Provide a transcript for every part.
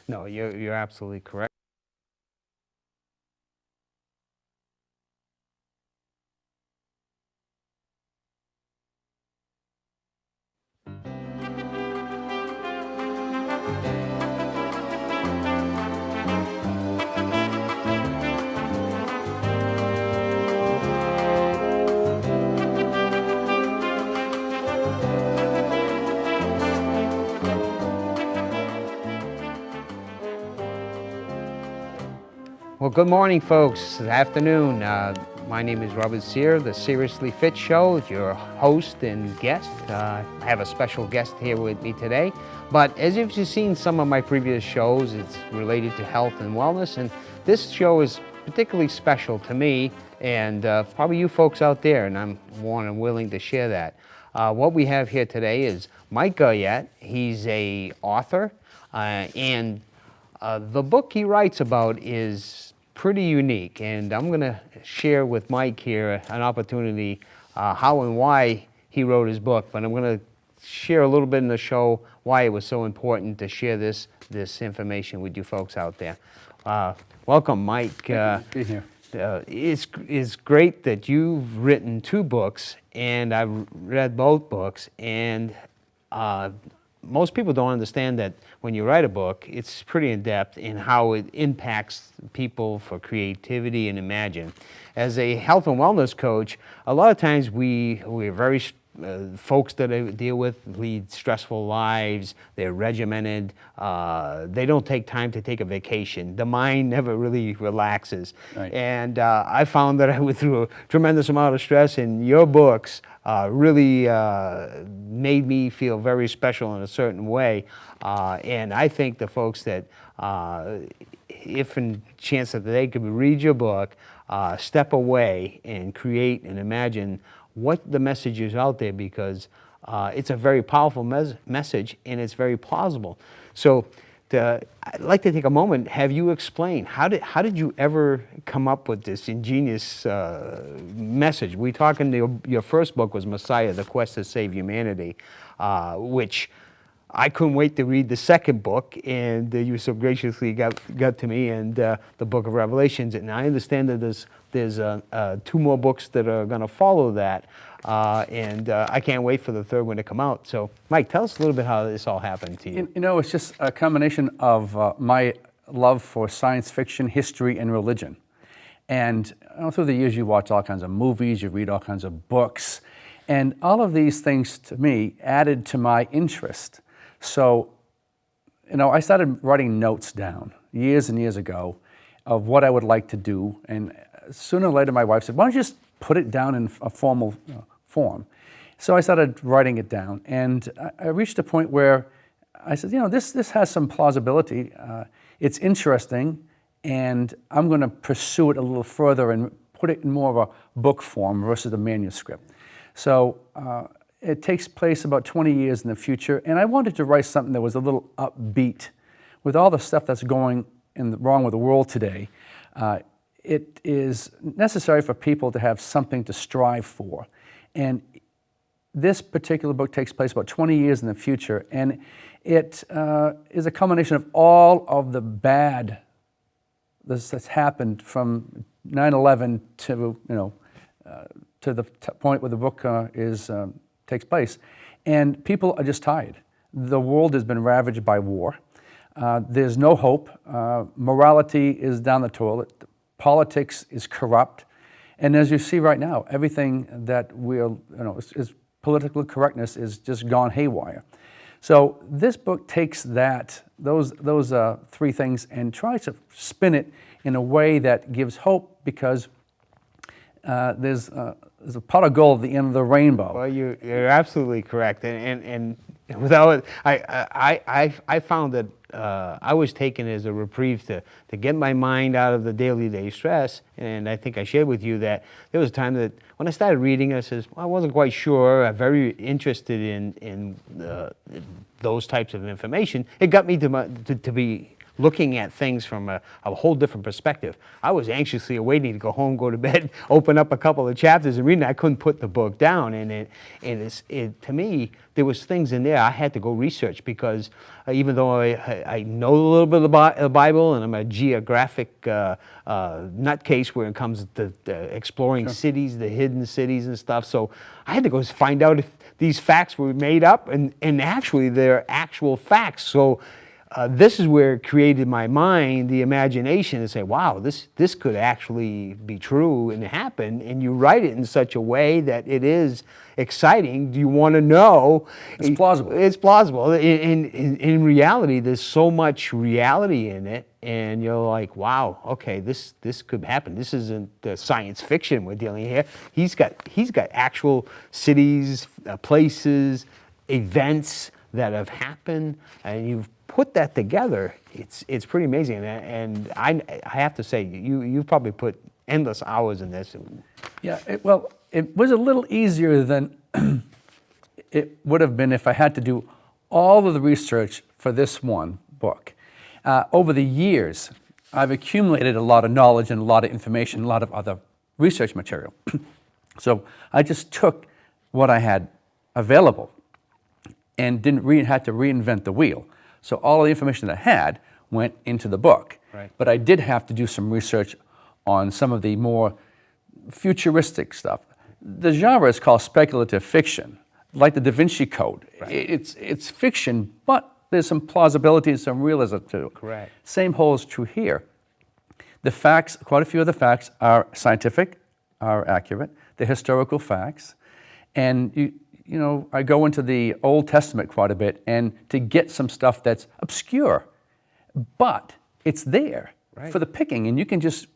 No, you're absolutely correct. Well, good morning, folks. Good afternoon. My name is Robert Sear, the Seriously Fit Show, your host and guest. I have a special guest here with me today. But as you've seen some of my previous shows, it's related to health and wellness. And this show is particularly special to me and probably you folks out there, and I'm more than willing to share that. What we have here today is Mike Goyet. He's an author, and the book he writes about is pretty unique, and I'm going to share with Mike here an opportunity how and why he wrote his book, but I'm going to share a little bit in the show why it was so important to share this information with you folks out there. Welcome, Mike. Be here. It's great that you've written 2 books, and I've read both books, and most people don't understand that when you write a book, it's pretty in-depth in how it impacts people for creativity and imagine. As a health and wellness coach, a lot of times we're very folks that I deal with lead stressful lives, they're regimented, they don't take time to take a vacation. The mind never really relaxes. Right. And I found that I went through a tremendous amount of stress, and your books really made me feel very special in a certain way. And I think the folks that, if in chance that they could read your book, step away and create and imagine what the message is out there, because it's a very powerful message and it's very plausible. So I'd like to take a moment, have you explain, how did you ever come up with this ingenious message? We talking, your first book was Messiah, The Quest to Save Humanity, which I couldn't wait to read the second book, and you so graciously got to me, and the book of Revelations. And I understand that there's 2 more books that are going to follow that, and I can't wait for the third one to come out. So, Mike, tell us a little bit how this all happened to you. You know, it's just a combination of my love for science fiction, history, and religion. And through the years, you watch all kinds of movies, you read all kinds of books, and all of these things, to me, added to my interest. So, I started writing notes down years and years ago of what I would like to do, and sooner or later my wife said, why don't you just put it down in a formal form? So I started writing it down, and I reached a point where I said, this has some plausibility, it's interesting, and I'm going to pursue it a little further and put it in more of a book form versus a manuscript. So it takes place about 20 years in the future, and I wanted to write something that was a little upbeat. With all the stuff that's going wrong with the world today, it is necessary for people to have something to strive for. And this particular book takes place about 20 years in the future, and it is a combination of all of the bad that's happened from 9/11 to the point where the book takes place. And people are just tired. The world has been ravaged by war. There's no hope. Morality is down the toilet. Politics is corrupt. And as you see right now, everything that is political correctness is just gone haywire. So this book takes those 3 things and tries to spin it in a way that gives hope, because there's a pot of gold at the end of the rainbow. Well, you're absolutely correct, and without I found that I was taken as a reprieve to get my mind out of the day stress, and I think I shared with you that there was a time that when I started reading, I says, well, I wasn't quite sure. I'm very interested in those types of information. It got me to be looking at things from a whole different perspective. I was anxiously awaiting to go home, go to bed, open up a couple of chapters and read it. I couldn't put the book down, and to me, there was things in there I had to go research, because even though I know a little bit of the Bible, and I'm a geographic nutcase where it comes to exploring cities, the hidden cities and stuff, so I had to go find out if these facts were made up, and actually they're actual facts. So this is where it created my mind, the imagination, to say, wow, this could actually be true and happen, and you write it in such a way that it is exciting. Do you want to know? It's plausible. It's plausible. In reality, there's so much reality in it, and you're like, wow, okay, this could happen. This isn't science fiction we're dealing here. He's got actual cities, places, events that have happened, and you've put that together. It's pretty amazing, and I have to say, you've probably put endless hours in this. Yeah, well, it was a little easier than it would have been if I had to do all of the research for this one book. Over the years, I've accumulated a lot of knowledge and a lot of information, a lot of other research material. So I just took what I had available and didn't had to reinvent the wheel. So all of the information that I had went into the book. Right. But I did have to do some research on some of the more futuristic stuff. The genre is called speculative fiction, like the Da Vinci Code. Right. It's fiction, but there's some plausibility and some realism to it. Correct. Same holds true here. The facts, quite a few of the facts are scientific, are accurate. They're historical facts. And you know, I go into the Old Testament quite a bit, and to get some stuff that's obscure, but it's there for the picking, and you can just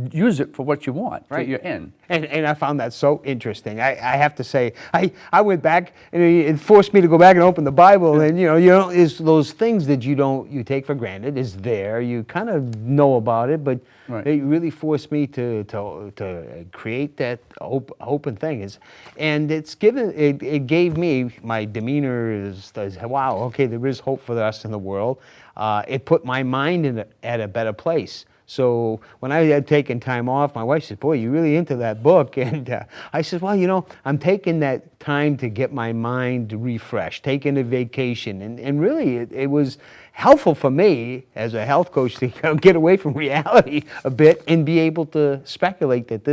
use it for what you want, that you're in. And I found that so interesting. I have to say, I went back, and it forced me to go back and open the Bible, and you know, it's those things that you take for granted is there. You kind of know about it, but it really forced me to create that open thing. And it gave me, my demeanor is wow, okay, there is hope for us in the world. It put my mind at a better place. So when I had taken time off, my wife said, boy, you're really into that book. And I said, well, you know, I'm taking that time to get my mind refreshed, taking a vacation. And really, it was helpful for me as a health coach to get away from reality a bit and be able to speculate that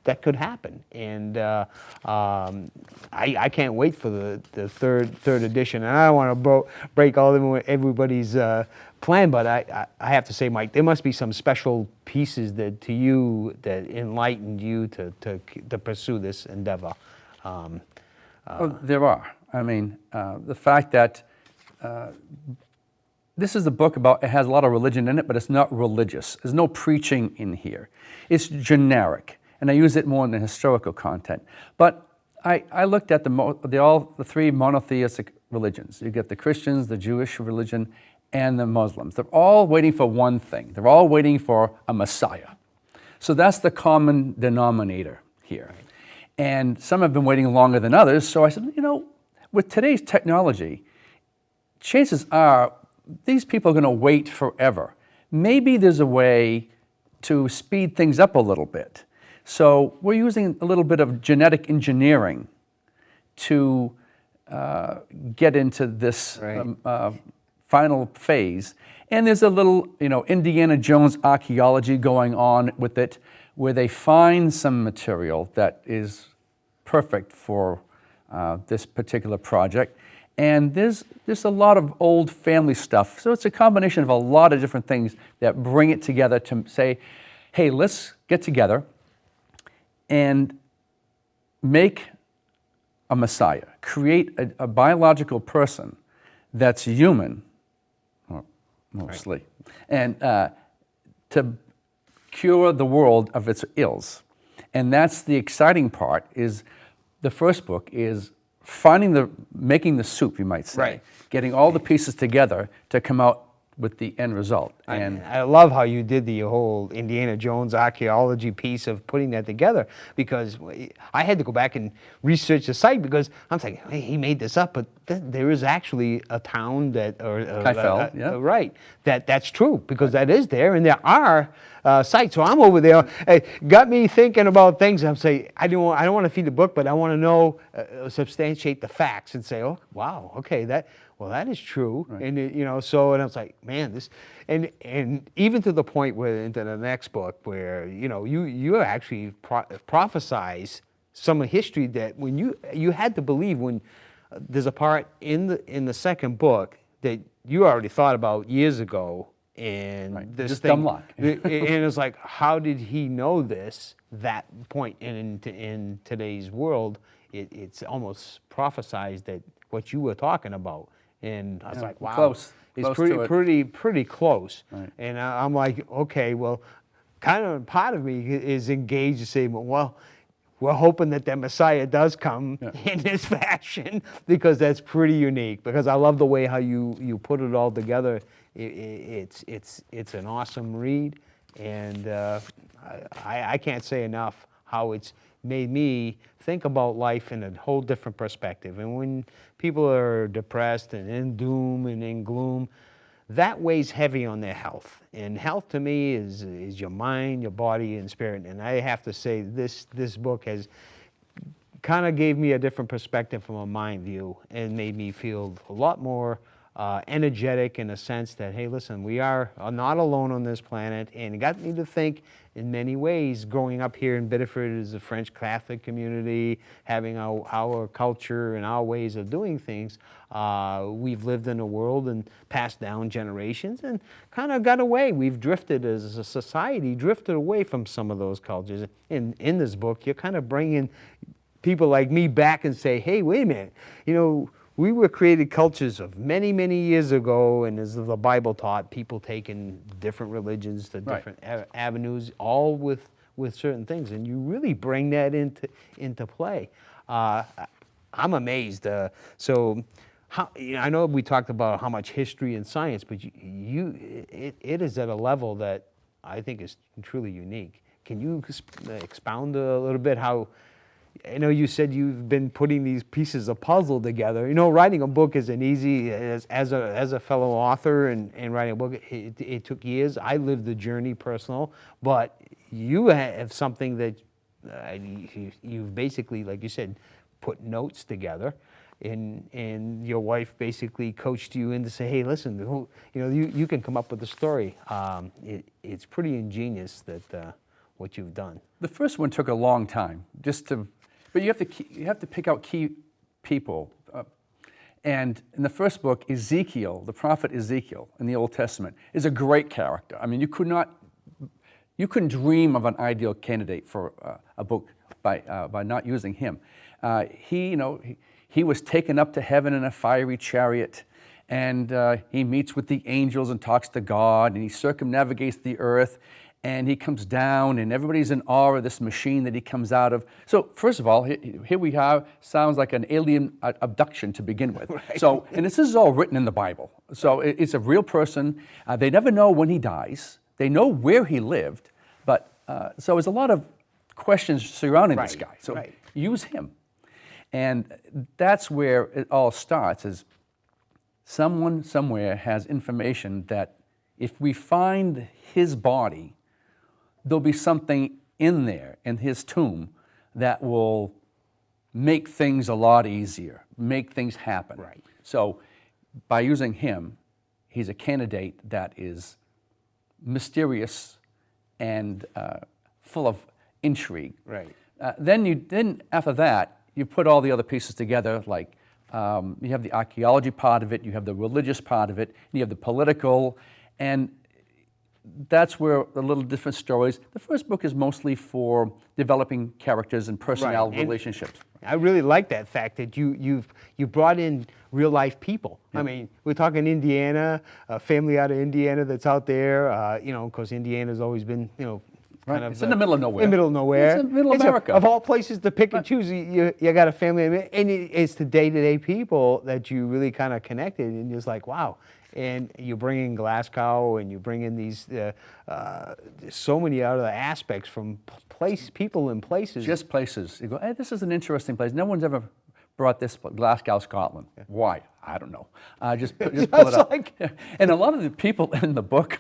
that could happen. And I can't wait for the third edition. And I don't want to break everybody's plan, but I have to say, Mike, there must be some special pieces that enlightened you to pursue this endeavor. Well, there are. I mean, the fact that this is a book about, it has a lot of religion in it, but it's not religious. There's no preaching in here. It's generic, and I use it more in the historical content. But I looked at the three monotheistic religions. You get the Christians, the Jewish religion, and the Muslims. They're all waiting for one thing. They're all waiting for a Messiah. So that's the common denominator here. And some have been waiting longer than others. So I said, you know, with today's technology, chances are these people are going to wait forever. Maybe there's a way to speed things up a little bit. So we're using a little bit of genetic engineering to get into this final phase. And there's a little, you know, Indiana Jones archaeology going on with it, where they find some material that is perfect for this particular project. And there's a lot of old family stuff. So it's a combination of a lot of different things that bring it together to say, hey, let's get together and make a Messiah, create a biological person that's human, mostly, and to cure the world of its ills. And that's the exciting part, is the first book is making the soup, you might say, getting all the pieces together to come out with the end result. And I love how you did the whole Indiana Jones archaeology piece of putting that together, because I had to go back and research the site, because I'm thinking, hey, he made this up, but there is actually a town that, Kaifel, yeah. Right, that's true, because that is there, and there are sites. So I'm over there, it got me thinking about things. I'm saying, I don't want to feed the book, but I want to know, substantiate the facts and say, oh, wow, okay, that is true. Right. And it, and I was like, man, this, and even to the point where into the next book where you actually prophesize some of history that when you had to believe, when there's a part in the second book that you already thought about years ago, and right. this Just thing, dumb luck. and it's like, how did he know this? That point in today's world, it's almost prophesized that what you were talking about. And I was like, wow, close. It's Close pretty close. Right. And I'm like, okay, well, kind of part of me is engaged to say, well, we're hoping that Messiah does come in this fashion, because that's pretty unique. Because I love the way how you put it all together. It's an awesome read, and I can't say enough how it's made me think about life in a whole different perspective. And when people are depressed and in doom and in gloom, that weighs heavy on their health. And health to me is your mind, your body, and spirit. And I have to say, this book has kind of gave me a different perspective from a mind view, and made me feel a lot more energetic, in a sense that, hey, listen, we are not alone on this planet. And it got me to think in many ways, growing up here in Biddeford as a French Catholic community, having our culture and our ways of doing things, we've lived in a world and passed down generations and kind of got away. We've drifted as a society, drifted away from some of those cultures. In this book, you're kind of bringing people like me back and say, hey, wait a minute, we were created cultures of many, many years ago, and as the Bible taught, people taking different religions to different avenues, all with certain things, and you really bring that into play. I'm amazed. So, I know we talked about how much history and science, but it is at a level that I think is truly unique. Can you expound a little bit how? I know you said you've been putting these pieces of puzzle together. Writing a book isn't easy. As a fellow author and writing a book, it took years. I lived the journey personal, but you have something that you've basically, like you said, put notes together, and your wife basically coached you in to say, hey, listen, you can come up with a story. It's pretty ingenious that what you've done. The first one took a long time, but you have to pick out key people. And in the first book, Ezekiel, the prophet Ezekiel in the Old Testament, is a great character. I mean, you couldn't dream of an ideal candidate for a book by not using him. He was taken up to heaven in a fiery chariot, and he meets with the angels and talks to God, and he circumnavigates the earth. And he comes down, and everybody's in awe of this machine that he comes out of. So first of all, here we have, sounds like an alien abduction to begin with. Right. So, and this is all written in the Bible. So it's a real person. They never know when he dies. They know where he lived, but so there's a lot of questions surrounding this guy. So use him. And that's where it all starts, is someone somewhere has information that if we find his body, there'll be something in there, in his tomb, that will make things a lot easier, make things happen. Right. So by using him, he's a candidate that is mysterious and full of intrigue. Right. Then after that, you put all the other pieces together, like you have the archaeology part of it, you have the religious part of it, and you have the political, and that's where the little different stories. The first book is mostly for developing characters and personnel relationships. I really like that fact that you brought in real life people. I mean, we're talking Indiana, a family out of Indiana that's out there. Because Indiana's always been, kind of it's in the middle of nowhere. In the middle of nowhere. It's in middle America. Of all places to pick and choose, you got a family, and it's the day-to-day people that you really kind of connected, and it's like, wow. and you bring in Glasgow, and you bring in these so many other aspects from people and places. Just places. You go, hey, this is an interesting place. No one's ever brought this, Glasgow, Scotland. Yeah. Why? I don't know. Just pull it up. Yeah. And a lot of the people in the book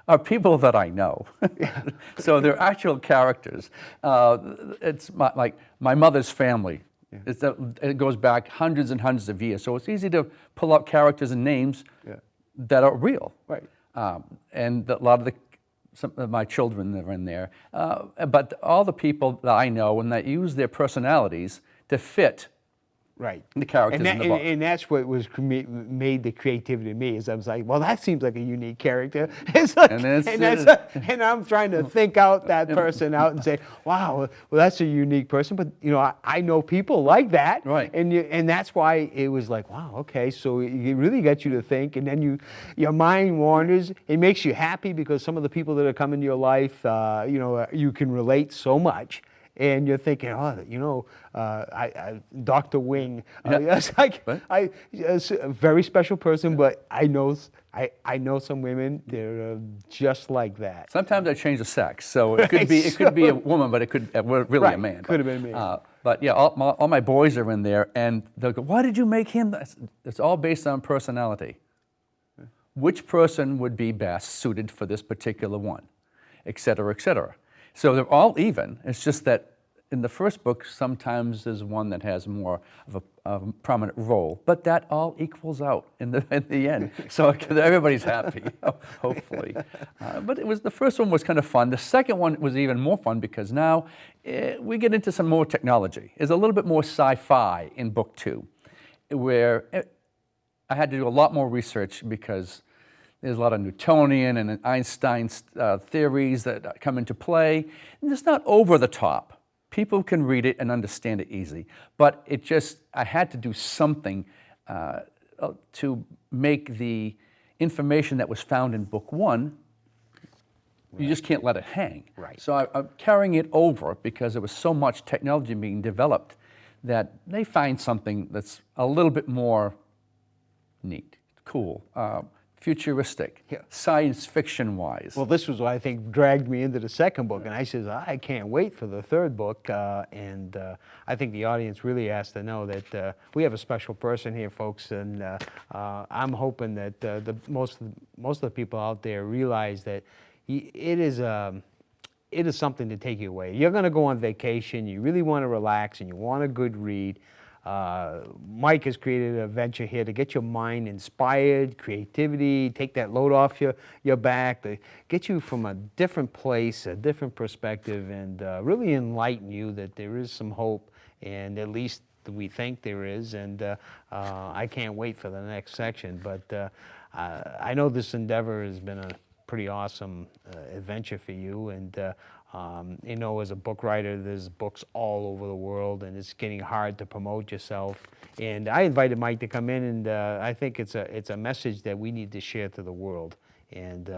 are people that I know. Yeah. So they're actual characters. It's like my mother's family. Yeah. It goes back hundreds and hundreds of years. So it's easy to pull out characters and names that are real. Right. And a lot of some of my children are in there. But all the people that I know and that use their personalities to fit the characters in the book. And that's what was made the creativity to me, is I was like, well, that seems like a unique character. It's like, and I'm trying to think out that person out and say, wow, well, that's a unique person. But, you know, I know people like that. Right. And that's why it was like, wow, okay, so it really got you to think. And then your mind wanders. It makes you happy because some of the people that are coming to your life, you know, you can relate so much. And you're thinking, oh, you know, Dr. Wing, it's like a very special person, but I know some women, they're just like that. Sometimes I change the sex, so it could be a woman, but it could really a man. Could have been a man. But yeah, all my boys are in there, and they'll go, why did you make him? It's all based on personality. Which person would be best suited for this particular one, et cetera, et cetera. So they're all even. It's just that in the first book, sometimes there's one that has more of a prominent role, but that all equals out in the end. So everybody's happy, hopefully. But the first one was kind of fun. The second one was even more fun because now we get into some more technology. There's a little bit more sci-fi in book 2, where I had to do a lot more research because there's a lot of Newtonian and Einstein's theories that come into play. And it's not over the top. People can read it and understand it easy. But I had to do something to make the information that was found in book 1, you just can't let it hang. Right. So I'm carrying it over because there was so much technology being developed that they find something that's a little bit more neat, cool, futuristic, science fiction-wise. Well, this was what I think dragged me into the second book, and I says, I can't wait for the third book, and I think the audience really has to know that we have a special person here, folks, and I'm hoping that most of the people out there realize that it is something to take you away. You're going to go on vacation, you really want to relax, and you want a good read. Mike has created a venture here to get your mind inspired, creativity, take that load off your back, to get you from a different place, a different perspective, and really enlighten you that there is some hope, and at least we think there is, and I can't wait for the next section. But I know this endeavor has been a pretty awesome adventure for you, and you know, as a book writer, there's books all over the world, and it's getting hard to promote yourself. And I invited Mike to come in, and I think it's a message that we need to share to the world, and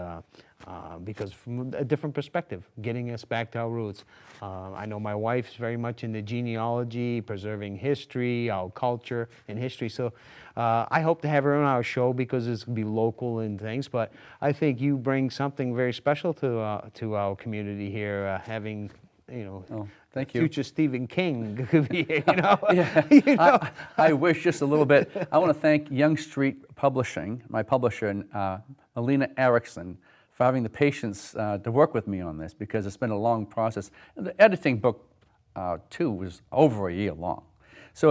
because from a different perspective, getting us back to our roots. I know my wife's very much into genealogy, preserving history, our culture and history. So I hope to have her on our show because it's going to be local and things. But I think you bring something very special to our community here, having, you know, thank you. Future Stephen King could be here, you know. Yeah. You know? I wish just a little bit. I want to thank Young Street Publishing, my publisher, and Melina Erickson, for having the patience to work with me on this, because it's been a long process. And the editing book 2 was over a year long. So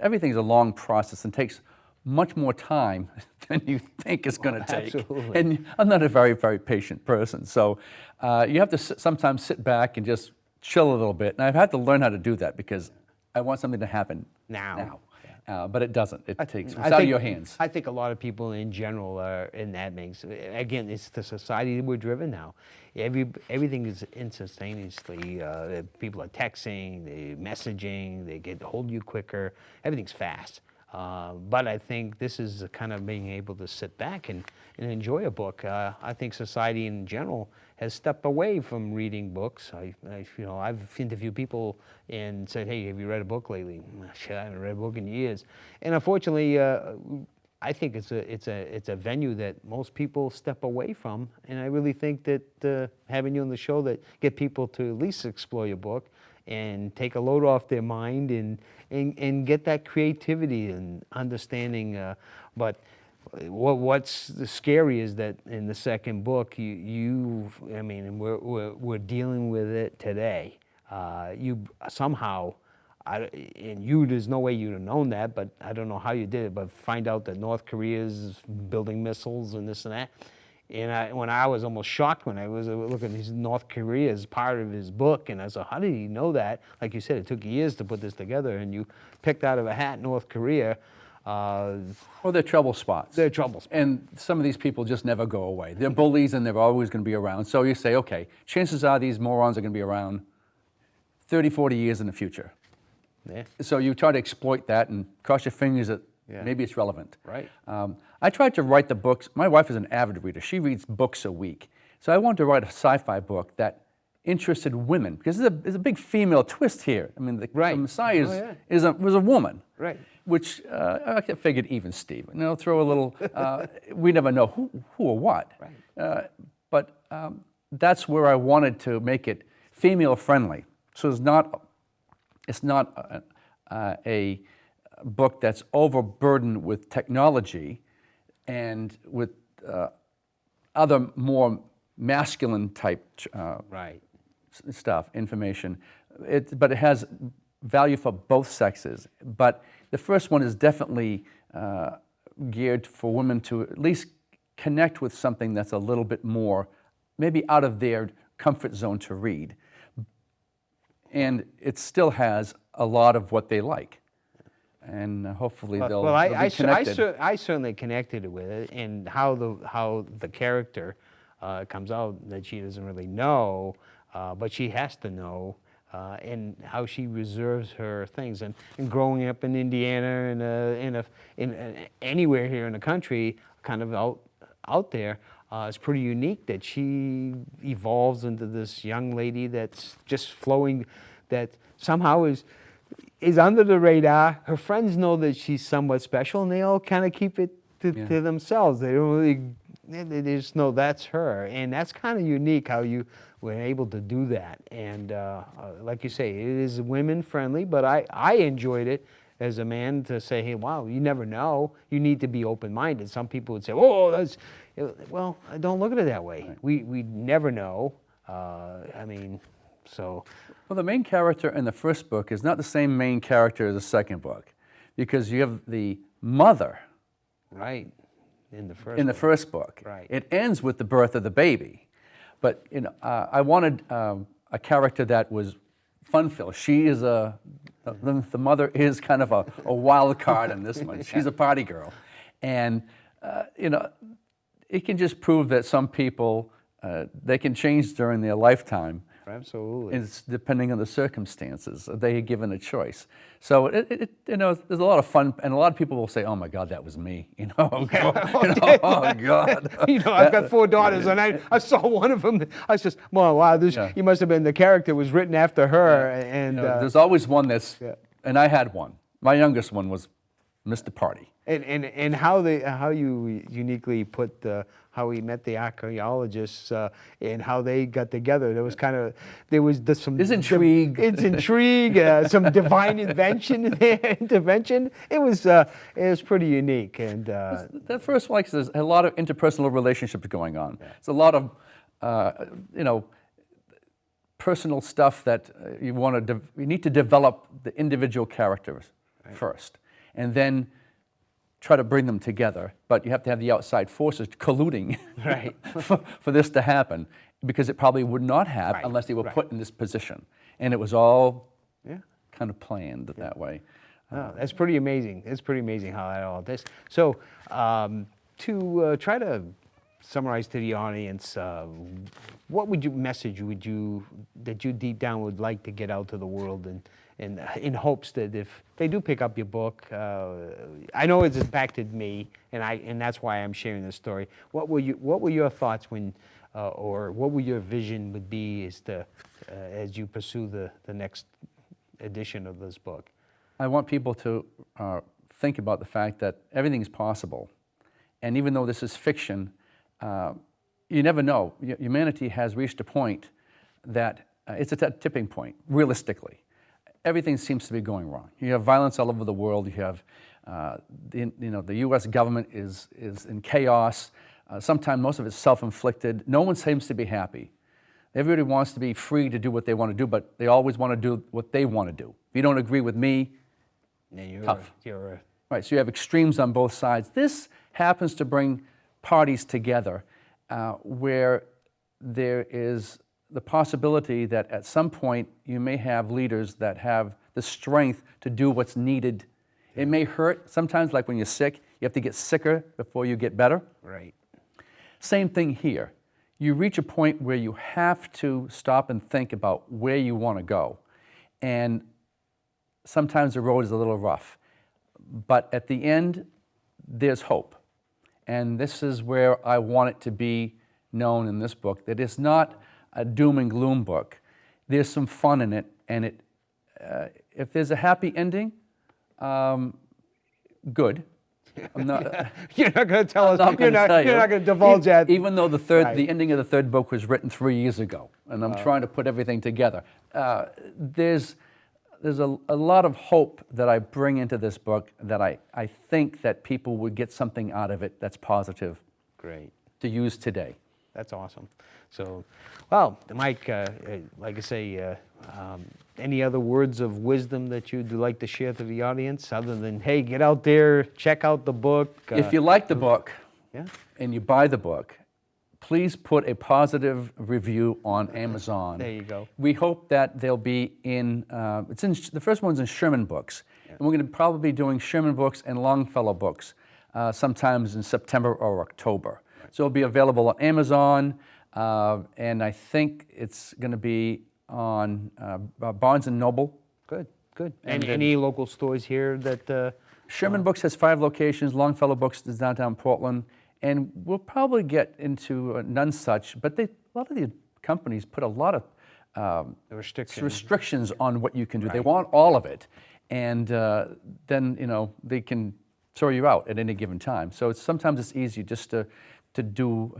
everything's a long process and takes much more time than you think it's going to take. Absolutely. And I'm not a very, very patient person. So you have to sometimes sit back and just chill a little bit. And I've had to learn how to do that because I want something to happen now. But it doesn't. It's out of your hands. I think a lot of people in general are in that mix. Again, it's the society that we're driven now. Everything is instantaneously. People are texting, they're messaging, they get hold of you quicker. Everything's fast. But I think this is kind of being able to sit back and enjoy a book. I think society in general has stepped away from reading books. I've interviewed people and said, hey, have you read a book lately? Shit, I haven't read a book in years. And unfortunately, I think it's a venue that most people step away from, and I really think that having you on the show that get people to at least explore your book and take a load off their mind and get that creativity and understanding. But what's scary is that in the second book, I mean, and we're dealing with it today. You somehow. And there's no way you'd have known that, but I don't know how you did it, but find out that North Korea is building missiles and this and that. And when I was almost shocked when I was looking at these North Korea as part of his book, and I said, how did he know that? Like you said, it took years to put this together, and you picked out of a hat North Korea. Well, they're trouble spots. They're trouble spots. And some of these people just never go away. They're bullies, and they're always going to be around. So you say, okay, chances are these morons are going to be around 30, 40 years in the future. Yeah. So you try to exploit that and cross your fingers that maybe it's relevant. Right. I tried to write the books. My wife is an avid reader. She reads books a week. So I wanted to write a sci-fi book that interested women, because there's a big female twist here. I mean, the Messiah was a woman. Right. Which I figured even Steve. You know, throw a little, we never know who or what. Right. But that's where I wanted to make it female friendly. So it's not a book that's overburdened with technology and with other more masculine type stuff, information. But it has value for both sexes. But the first one is definitely geared for women to at least connect with something that's a little bit more, maybe out of their comfort zone to read. And it still has a lot of what they like, and hopefully they'll be connected. I certainly connected with it, and how the character comes out that she doesn't really know, but she has to know, and how she reserves her things. And growing up in Indiana in anywhere here in the country, kind of out there. It's pretty unique that she evolves into this young lady that's just flowing, that somehow is under the radar. Her friends know that she's somewhat special, and they all kind of keep it to themselves. They don't really, they just know that's her. And that's kind of unique how you were able to do that. And like you say, it is women friendly, but I enjoyed it as a man to say, hey, wow, you never know. You need to be open-minded. Some people would say, oh, that's, well, don't look at it that way. Right. We never know. I mean, so. Well, the main character in the first book is not the same main character as the second book, because you have the mother. Right, in the first book. Right. It ends with the birth of the baby. But you know, I wanted a character that was fun-filled. She is the mother is kind of a wild card in this one. She's a party girl. And, you know, it can just prove that some people, they can change during their lifetime. Absolutely. It's depending on the circumstances. They are given a choice. So, you know, there's a lot of fun, and a lot of people will say, oh my God, that was me. You know, oh God. You know, I've got 4 daughters, and I saw one of them. I was just, well, wow, you must have been, the character was written after her. And you know, there's always one that's, and I had one. My youngest one was Mr. Party. And how you uniquely put how he met the archaeologists and how they got together. There was some. There's intrigue. It's intrigue. Some divine intervention. It was pretty unique. And that first one, like, there's a lot of interpersonal relationships going on. Yeah. It's a lot of you know, personal stuff that you need to develop the individual characters first, and then try to bring them together. But you have to have the outside forces colluding for this to happen, because it probably would not have unless they were put in this position. And it was all kind of planned that way. Oh, that's pretty amazing. It's pretty amazing how that all this. So to try to summarize to the audience, what message would you deep down would like to get out to the world, and in hopes that if they do pick up your book, I know it's impacted me, and that's why I'm sharing this story. What were your thoughts when, or what would your vision would be as you pursue the next edition of this book? I want people to think about the fact that everything is possible. And even though this is fiction, you never know. Humanity has reached a point that it's a tipping point, realistically. Everything seems to be going wrong. You have violence all over the world. You have, the U.S. government is in chaos. Sometimes most of it's self-inflicted. No one seems to be happy. Everybody wants to be free to do what they want to do, but they always want to do what they want to do. If you don't agree with me, tough. Right, so you have extremes on both sides. This happens to bring parties together where there is the possibility that at some point you may have leaders that have the strength to do what's needed. It may hurt. Sometimes, like when you're sick, you have to get sicker before you get better. Right. Same thing here. You reach a point where you have to stop and think about where you want to go. And sometimes the road is a little rough. But at the end, there's hope. And this is where I want it to be known in this book, that it's not a doom and gloom book. There's some fun in it, and if there's a happy ending, good. I'm not. You're not going to tell us. You're not going to divulge that. Even though the ending of the third book was written 3 years ago, and I'm trying to put everything together. There's a lot of hope that I bring into this book that I think that people would get something out of it that's positive. Great. To use today. That's awesome. So, well, Mike, like I say, any other words of wisdom that you'd like to share to the audience other than, hey, get out there, check out the book? If you like the book and you buy the book, please put a positive review on Amazon. There you go. We hope that they'll be the first one's in Sherman Books. And we're going to probably be doing Sherman Books and Longfellow Books sometimes in September or October. So it'll be available on Amazon, and I think it's going to be on Barnes & Noble. Good, good. And any local stores here that... Sherman Books has 5 locations. Longfellow Books is downtown Portland. And we'll probably get into none such, but a lot of the companies put a lot of restrictions on what you can do. Right. They want all of it. And then, they can throw you out at any given time. So sometimes it's easy just to do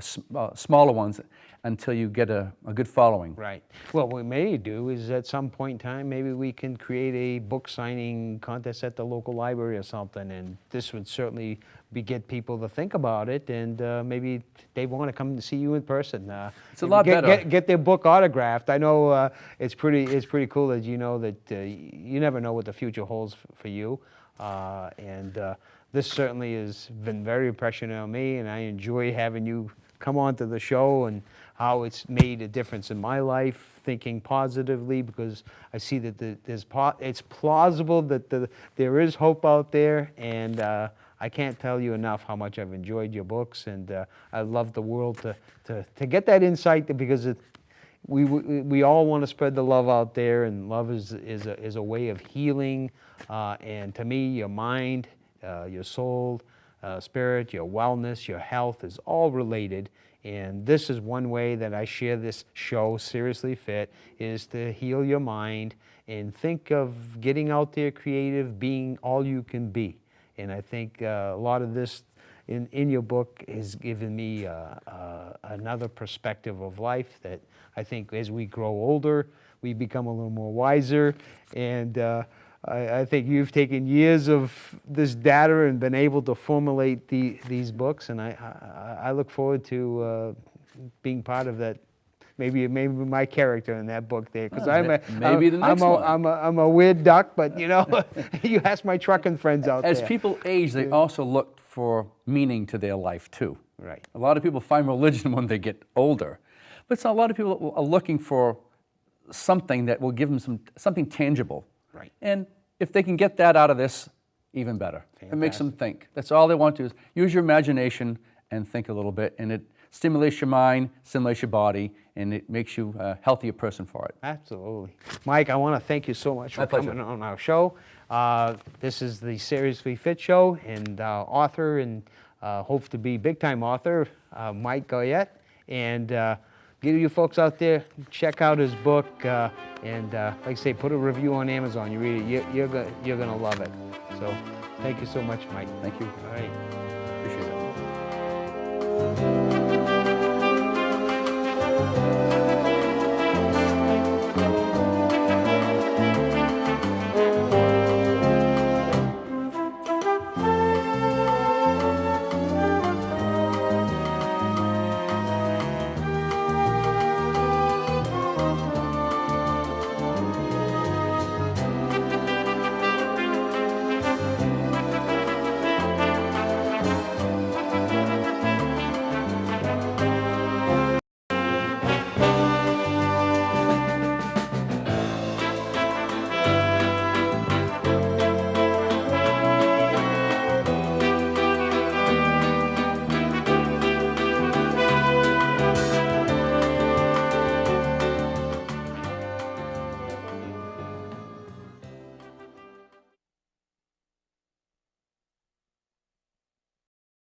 smaller ones until you get a good following. Right. Well, what we may do is at some point in time, maybe we can create a book signing contest at the local library or something, and this would certainly get people to think about it, and maybe they want to come to see you in person. It's a lot better. Get their book autographed. I know it's pretty cool that you know that you never know what the future holds for you, and this certainly has been very impressionant on me, and I enjoy having you come on to the show and how it's made a difference in my life, thinking positively, because I see that it's plausible that there is hope out there, and I can't tell you enough how much I've enjoyed your books, and I love the world to get that insight, because we all want to spread the love out there, and love is a way of healing, and to me, your mind, your soul, spirit, your wellness, your health is all related. And this is one way that I share this show, Seriously Fit, is to heal your mind and think of getting out there creative, being all you can be. And I think a lot of this in your book has given me another perspective of life that I think as we grow older, we become a little more wiser. And I think you've taken years of this data and been able to formulate these books, and I look forward to being part of that. Maybe my character in that book there, because I'm a weird duck, but you ask my trucking friends out there. As people age, they also look for meaning to their life too. Right. A lot of people find religion when they get older, but a lot of people are looking for something that will give them something tangible. Right. And if they can get that out of this, even better. Fantastic. It makes them think. That's all they want to do, is use your imagination and think a little bit, and it stimulates your mind, stimulates your body, and it makes you a healthier person for it. Absolutely. Mike, I want to thank you so much for coming on our show. This is the Seriously Fit Show, and author and hope to be big-time author, Mike Goyet, and give you folks out there, check out his book, and like I say, put a review on Amazon. You read it, you're gonna love it. So Thank you so much, Mike. Thank you. All right. Appreciate it.